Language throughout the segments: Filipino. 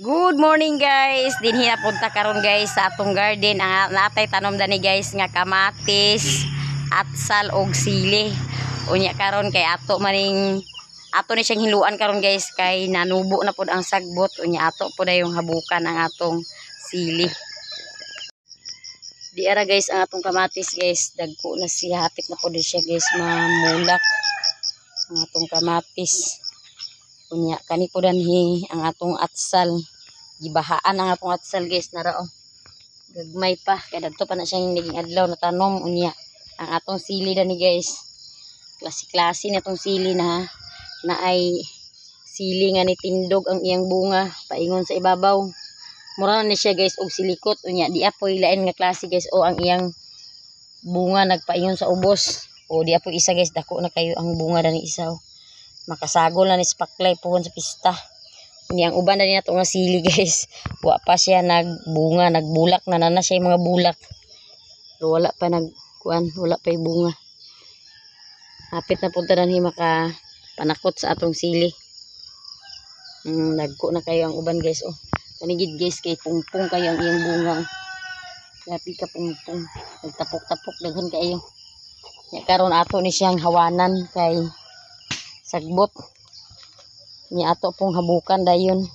Good morning guys. Dinhi na punta karon guys sa atong garden. Ang natay tanom dani guys nga kamatis, atsal og sili. Unya karon kay ato maning ato ni siyang hiluan karon guys kay nanubo na pud ang sagbot. Unya ato pud yung habukan ang atong sili. Di ara guys ang atong kamatis guys, dagko na siya, hapit na pud siya guys mamulak ang atong kamatis. Unya kani po danhi ang atong atsal, gibahaan ang atong atsal guys, nara oh, gagmay pa kaya dagto pa na siyang naging adlaw na tanom. Unya ang atong sili dani guys, klase-klase na atong sili na ay sili nga ni tindog ang iyang bunga paingon sa ibabaw, mura na siya guys og silikot. Unya di apoy lain nga klase guys, o ang iyang bunga nagpaingon sa ubos, o di apoy isa guys, dako na kayo ang bunga dani isa oh. Makasagol na ni spaklay puhon sa pista. Ini ang uban na niya nga sili guys, wa pa siya nagbunga, nagbulak na siya yung mga bulak, pero wala pa wala pa yung bunga. Hapit na punta na niya makapanakot sa atong sili. Nagko na kayo ang uban guys oh. Kanigid guys kay pungpung kayo ang iyang bunga. Grabe ka pungpung, nagtapok-tapok daghan kayo. Ya karon ato ni siyang hawanan kay sagbot. Ni ato pong habukan dayon.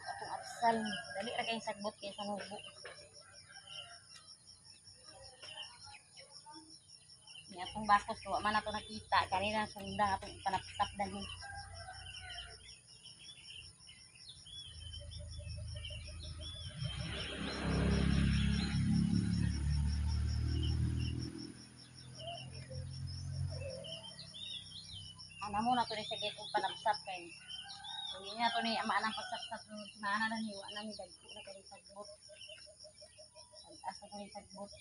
Atong atsal, dali ra kay sagbot kay sa nubo. Ni atong bakos wa man ato nakita kanina sundang atong panaptap dali. Namo na to ni sa gate og panapsap kay hindi na to ni amaan ang pagsapsap ng semana na hiwa na mi dagko na kay sagbot. Asa kay sagbot.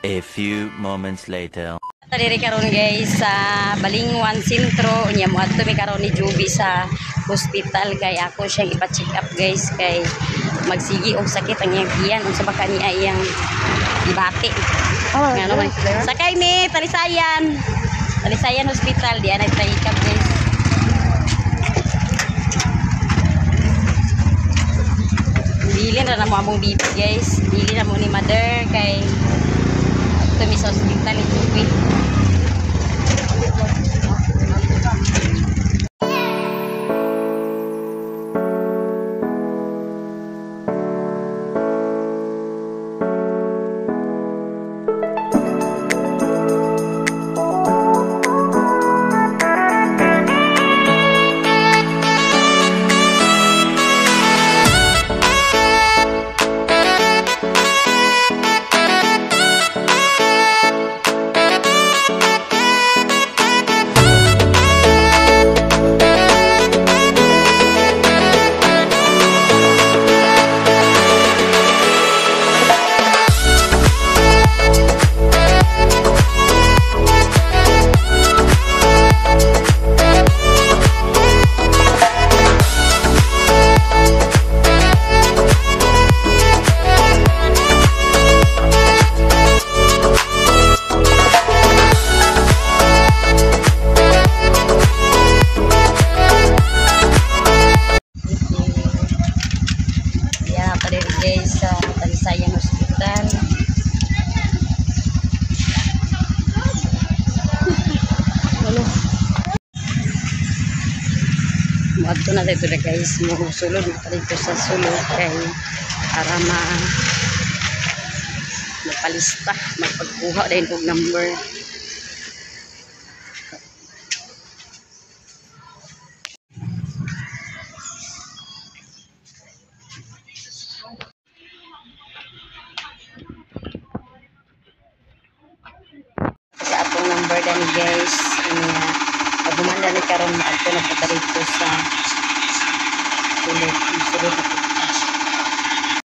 A few moments later. Diri karon guys sa Balingwan Sentro. Unya mo adto mi karon ni Juby sa hospital kay ako siyang ipa-check up guys kay magsigi og sakit ang iyang tiyan unsa ba kaniya iyang ibati. Ngano man. Sakay mi Talisayan. Talisayan Hospital di ana check up guys. Dili na mo among bibi guys. Dili na mo ni mother kay kami sa hospital ni Juby. na dito na guys, mo sulod na dito sa sulod kay para mapalista, magpagkuha dahil og number. Sa atong number dani guys, pag humanda ni karon maadto na po dito sa sulod na po.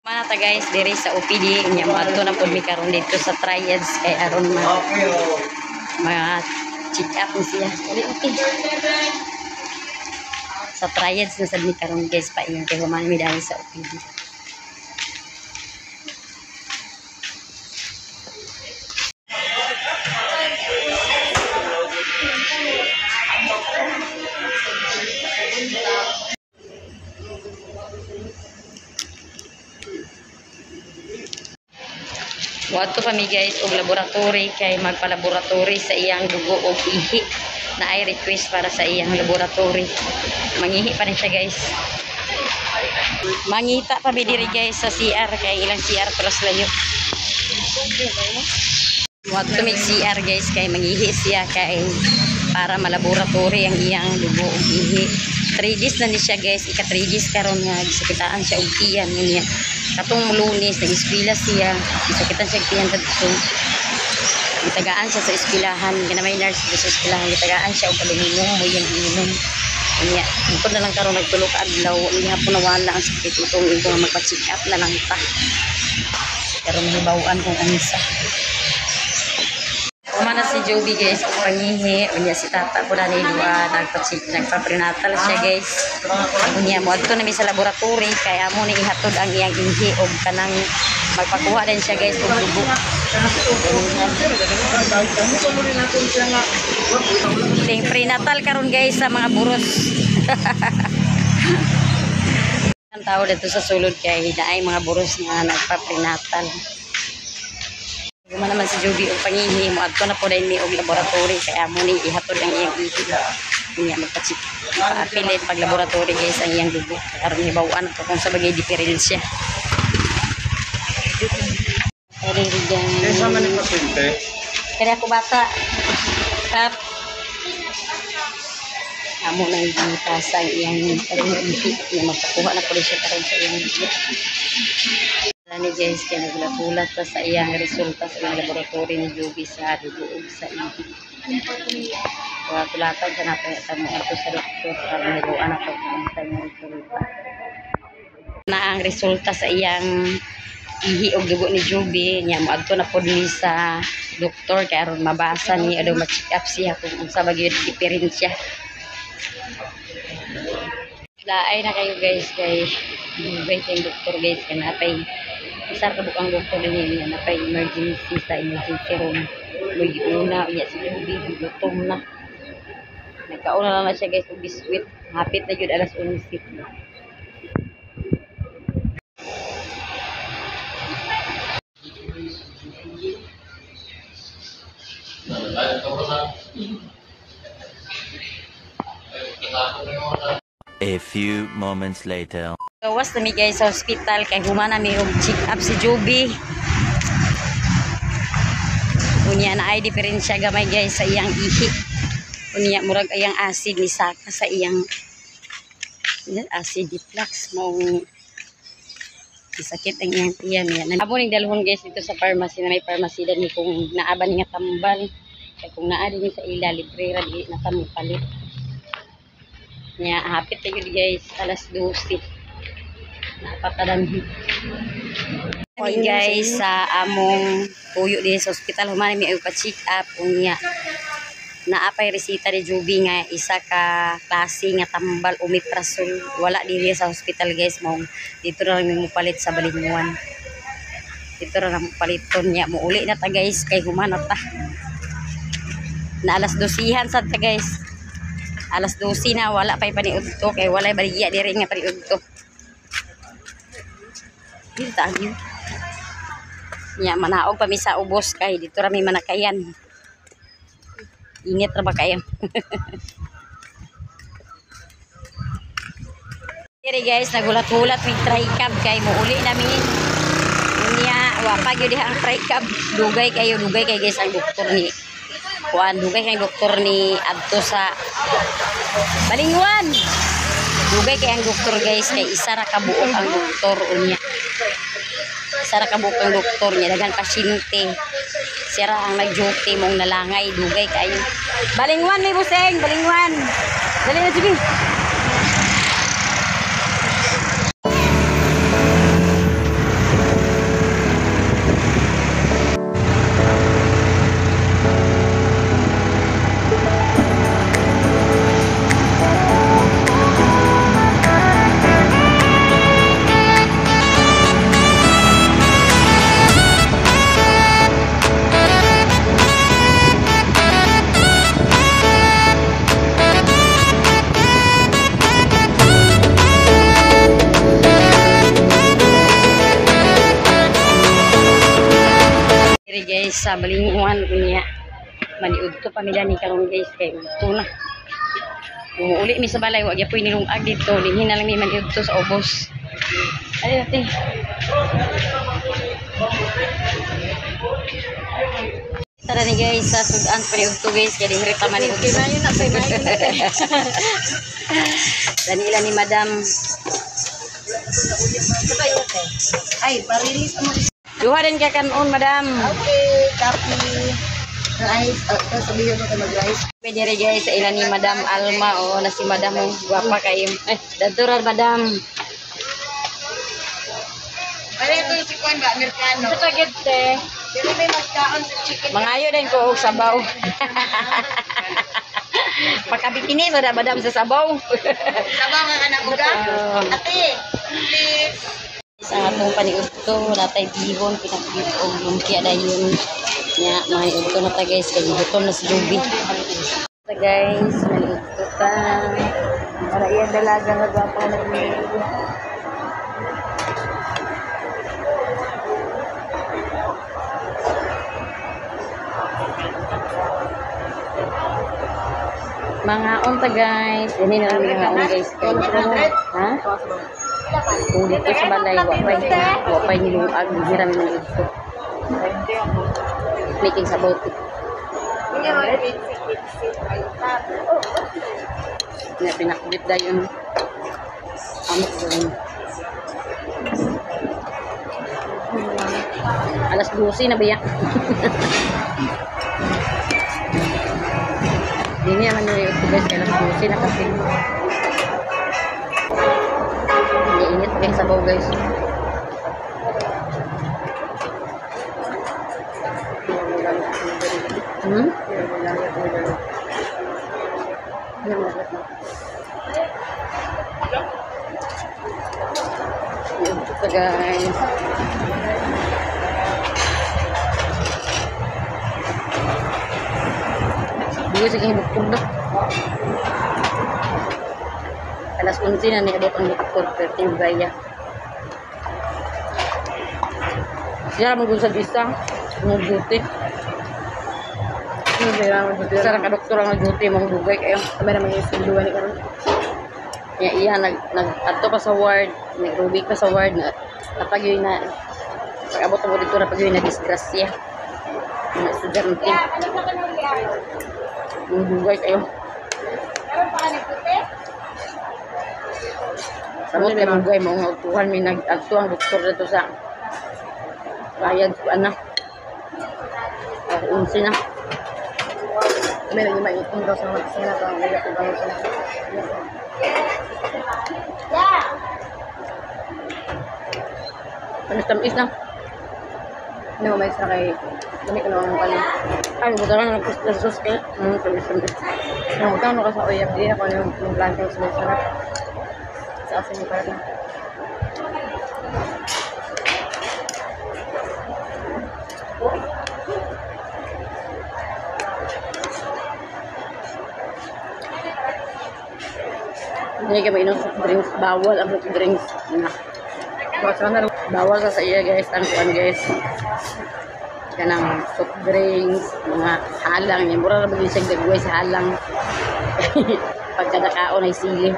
Mana ta guys diri sa OPD nya maadto na pud mi karon dito sa triads kay aron check up ni siya. Okay. Sa triads na sad mi karon guys pa ingon kay human mi dali sa OPD. Wato pa mi guys og laboratory kay magpa-laboratory sa iyang dugo og ihi na ay request para sa iyang laboratory. Mangihi pa ni siya guys. Mangita pa mi diri guys sa CR kay ilang CR plus layo. Wato mi CR guys kay mangihi siya kay para malaboratory ang iyang dugo og ihi. 3 days na ni siya guys, ika 3 days karon nga gisakitaan siya og tiyan niya. Katong Lunes nag-eskwela siya, gisakitan siya og tiyan kadto. Gitagaan siya sa eskwelahan, ginamay nurse sa eskwelahan, gitagaan siya og paluminom mo yang inom. Niya, ko na lang karon nagtulo ka adlaw, niya po nawala ang sakit itong ito nga magpa-check up na lang ta. Karon hibaw-an kung anisa. Kumana si Joby guys, kung pangihi, unya si tata po na nilwa, nagpa-prenatal siya guys. Unya mo, adto na mi sa laboratory, kaya mo ni ihatod ang iyang inhi o kanang magpakuha din siya guys kung dugo. Ting prenatal karon guys sa mga buros. Ang tao dito sa sulod kay hinaay mga buros nga nagpa-prenatal. Guma naman si Joby og pangihi mo adto na po dahil mi og laboratory kaya mo ni ihatod ang iyang ihi. Niya magpa-check. Pa-appeal pag laboratory guys ang iyang dugo. Aron hibaw-an ko kung sa bagay diferensya. Kaya rin sama ni pasyente. Kaya ako bata. Tap. Amo na yung tasa ang iyang ihi. Niya magpakuha na po siya karon sa iyang ihi. Ni guys kaya nagulatulat pa sa iyang resulta sa iyang laboratory ni Joby sa dugo sa ihi. Kaya tulatan siya natin at mo ato sa doktor para nagawa na po ang kanyang resulta. Na ang resulta sa iyang ihi og dugo ni Joby niya moadto na pod ni sa doktor kaya aron mabasa ni adaw ma-check up siya kung unsa ba gyud diferensya. Laay na kayo guys kay wait yung doktor guys kay napay isar ka bukang doktor niya napay emergency sa emergency room. Lugi una iya si Joby gutom na. Nagkauna na siya guys og biskwit. Hapit na gyud alas 11. A few moments later. Gawas na mi guys sa hospital kay humana mi og check up si Joby. Unya na ay diferensya gamay guys sa iyang ihi. Unya murag ayang acid ni saka sa iyang acid reflux mo sakit ang iyang tiyan niya. Amo ning dalhon guys dito sa pharmacy na may pharmacy dani kung naaba ni nga tambal. Kay kung naa dinhi sa ila libre ra di na kami palit. Nya hapit na yun guys alas 12. Napakadanhi. Kami guys sa among puyo din sa ospital humana mi ay pa-check up unya naapay resita ni Joby nga isa ka klase nga tambal omeprazole wala diri sa hospital guys mo dito ra mi mopalit sa Balinguan. Dito ra mo paliton niya mo uli na ta guys kay humana ta. Na alas 12 sad ta guys. Alas 12 na wala pay paniudto kay walay baligya diri nga paniudto. Dito ta gyud. Nya manaog pa mi sa ubos kay dito ra mi manakayan. Init ra ba kayo? Kaya guys, nagulat-hulat may tricab kay muuli namin. Unya, wapag yun ang tricab. Dugay kay guys ang doktor ni Juan. Dugay kay doktor ni adto sa Balingwan. Dugay kay ang doktor guys kay isa ra kabuok ang doktor unya. Isa ra kabuok ang doktor niya daghang pasyente. Sira ang nag-duty mong nalangay dugay kayo. Balingwan may buseng, Balingwan. Dali na sige. Guys, sa Balingwan niya maniud to pamilya ni karong guys kay udto na umuuli mi sa balay wa gyapon nilungag dito dinhi na lang mi maniud to sa ubos ay ate tara ni guys sa sudan maniud to guys kay dinhi ta maniud to na sa danila ni madam ay parilis mo duha din ka kanon madam. Okay, copy. Rice, sabihin mo kayo mag-rice. Pwede rin guys sa ilan ni Madam Alma o na si Madam mo guwapa kayo. Datural Madam. Pare ito yung chikwan ba, Amerikano. Ito tagit te. Pero may magkaon sa chicken. Mangayo din ko og sabaw. Pagkabikini so na Madam sa sabaw. Sabaw nga anak ko ka. Ate, please. Ang atong paniudto natay bihon pinakbit og lumpia dayon nya may udto na ta guys kay gutom na si Juby ta guys maniudto ta para iya dalaga nga gwapo na niya mga on ta guys ini na lang mga on guys ha kung dito sa balay, wapay niluag, hiram ng ito. Making sa bote. Pinakbit na yun. Amot yun. Alas 12 na ba yan? Hindi niya man yung ito guys, alas 12 na kasi. Init pakai sabaw guys. Ito guys. Dua sige bukod na. Alas 11 na niabot ang doktor perting gaya. Siya mag-usad isa, mag-duty. Isa ka doktor ang mag-duty, mag-dugay kayo. Sabi naman yung sunduan ni karon. Iya, nag-ato pa sa ward, nag-rubik pa sa ward, napag yun na, pag-abot mo dito, napag yun na disgrasya. Mga estudyante. Mag-dugay kayo. Karon pa ka nagputi? Samot kay mga guy, mga utuhan, may nag-agto ang doktor dito sa bayad ko, anak. 11 na. Sabi na yung maitong daw sa magsina pa, ang uyak ko daw sa Tamis na. no, may isa kay dami ko naman pala. Ay, buta lang nagpustasos kayo. Tamis. Nangutang no ka sa uyak di ako yung planting sa may sarap. Sa asin ni parang. Hindi ka mainom soft drinks. Bawal ang soft drinks. Bawal sa iya guys. Ang kuan guys. Kanang soft drinks. Mga halang. Yung mura na mag-isang gagawin sa halang. Pagkadakaon ay sili.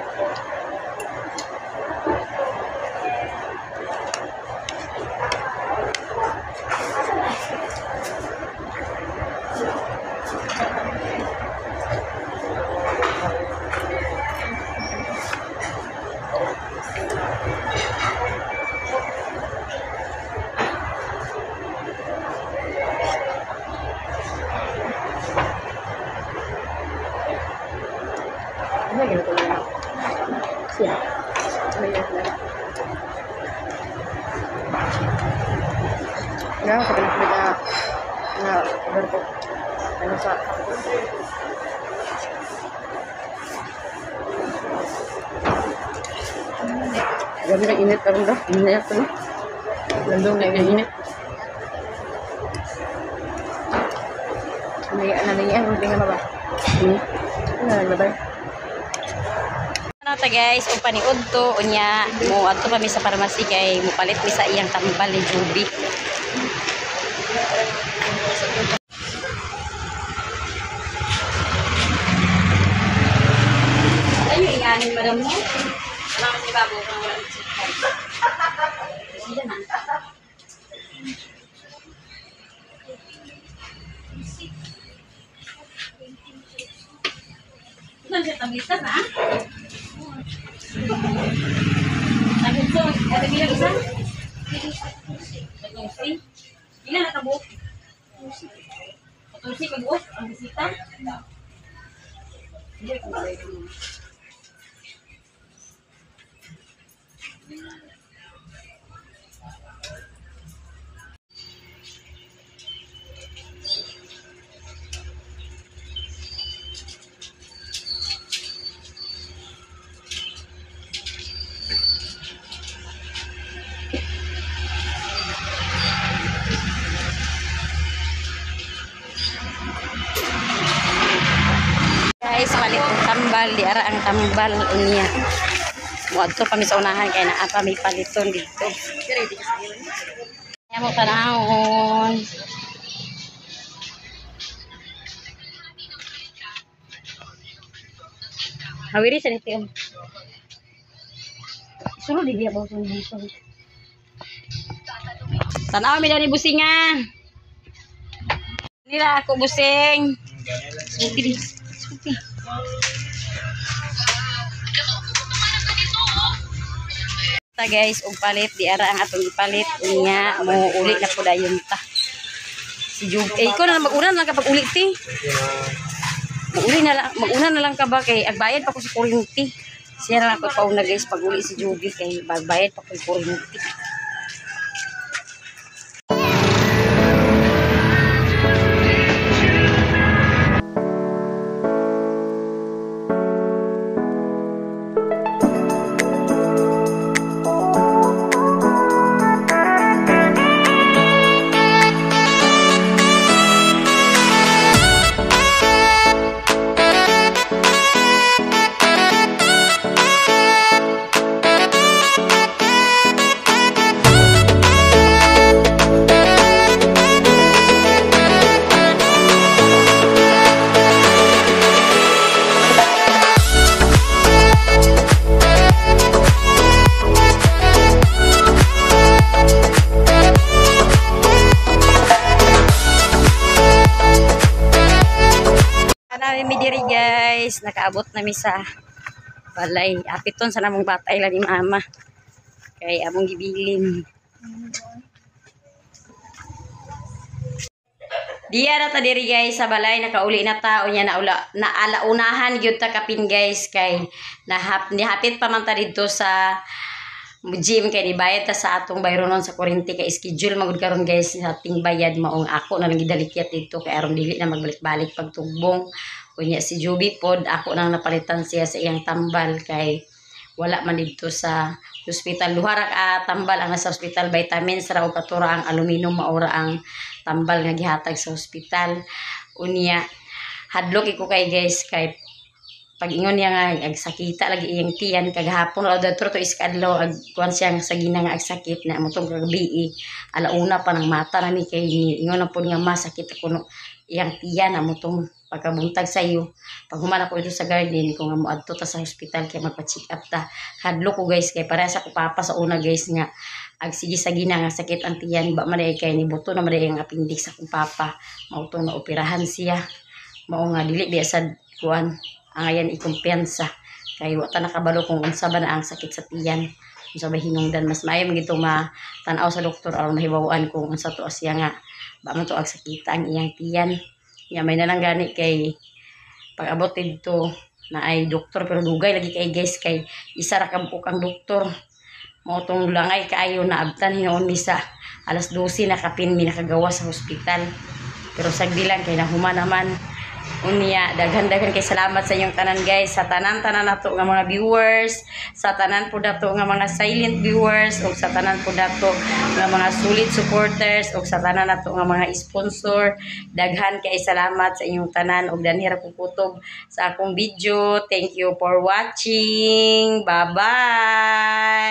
Nga, sa pinakabit na order ko. Ano sa... Grabe ng init karon da. Init ko no. Landong na yung init. Nangyayaan, hindi nga ba? Naglabay. Ano ta guys, o paniod to, unya, mo adto pa mi sa pharmacy kay mupalit mi sa iyang tambal ni Juby. Ayo iyanin madam mo. Salamat ni babo kang wala nagsikat. Sila na. Nandiyan tablita na. Sabi ko, ada bilang isa? Patusi. Ilan na tabuok? Patusi kabuok ang bisita? Hindi ko malay mo. Guys, palit ang tambal, di ara ang tambal unya. Muadto pa mi sa unahan kay naa pa may paliton dito. Kaya mo tanahon. Hawiri sa dito. Sulod di dia bawa dito. Tanaw mi dani busingan. Nila ako busing. Supi. Supi. Ta guys, og palit di ara ang atong ipalit unya mo uli na pud ayon ta. Si Jug, ko na mag-una lang kapag uli ti. Mag-una na lang ka ba kay agbayad pa ko sa kuryente. Siya na ako pauna guys pag uli si Jugi kay bagbayad pa ko sa kuryente. Namin diri guys, nakaabot na mi sa balay. Apiton sa namong batay lang ni mama. Kay among gibilin. Diya na ta diri guys sa balay, nakauli na ta unya na alaunahan gyud ta kapin guys kay nihapit pa man ta didto sa gym kay nibayad ta sa atong bayronon sa kuryente kay schedule magud karon guys sa ating bayad maong ako na lang gidalikyat dito kay aron dili na magbalik-balik pagtugbong unya si Juby pod ako nang napalitan siya sa iyang tambal kay wala man dito sa hospital luha ra tambal ang nasa hospital vitamins ra ug katura ang aluminum maura ang tambal nga gihatag sa hospital unya hadlok iko kay guys kay pag ingon niya nga agsakita lagi iyang tiyan kagahapon o dato to iskadlaw ag kuan siya sa gina nga agsakit na motong kagabi alauna pa ng mata na ni kay ingon na pud nga masakit ako no iyang tiyan na motong pagkabuntag sa iyo pag human ako ito sa garden ko nga moadto ta sa hospital kay magpa-check up ta hadlo ko guys kay para sa ko papa sa una guys nga ag sige sa gina nga sakit ang tiyan ba man kay ni buto na man ang appendix sa kong papa mautong na operahan siya mao nga dili biya sad kuan ang ayan ikumpiyansa kay wa ta nakabalo kung unsa ba na ang sakit sa tiyan unsa ba hinungdan mas maayo magito ma-tan-aw sa doktor aron mahibaw-an kung unsa to siya nga ba man to ag sakita ang iyang tiyan ya may nalang gani kay pag abot dito na ay doktor pero dugay lagi kay guys kay isa ra ka buk ang doktor Motong langay kaayo na abtan hinoon misa. Alas 12 na kapin mi nakagawa sa hospital. Pero sagdilan kay nahuman naman. Unya, daghan-daghan kay salamat sa inyong tanan guys, sa tanan-tanan nato nga mga viewers, sa tanan po dato nga mga silent viewers, o sa tanan po dato nga mga solid supporters, o sa tanan nato nga mga sponsor. Daghan kay salamat sa inyong tanan og danhira ko kutob sa akong video. Thank you for watching. Bye-bye.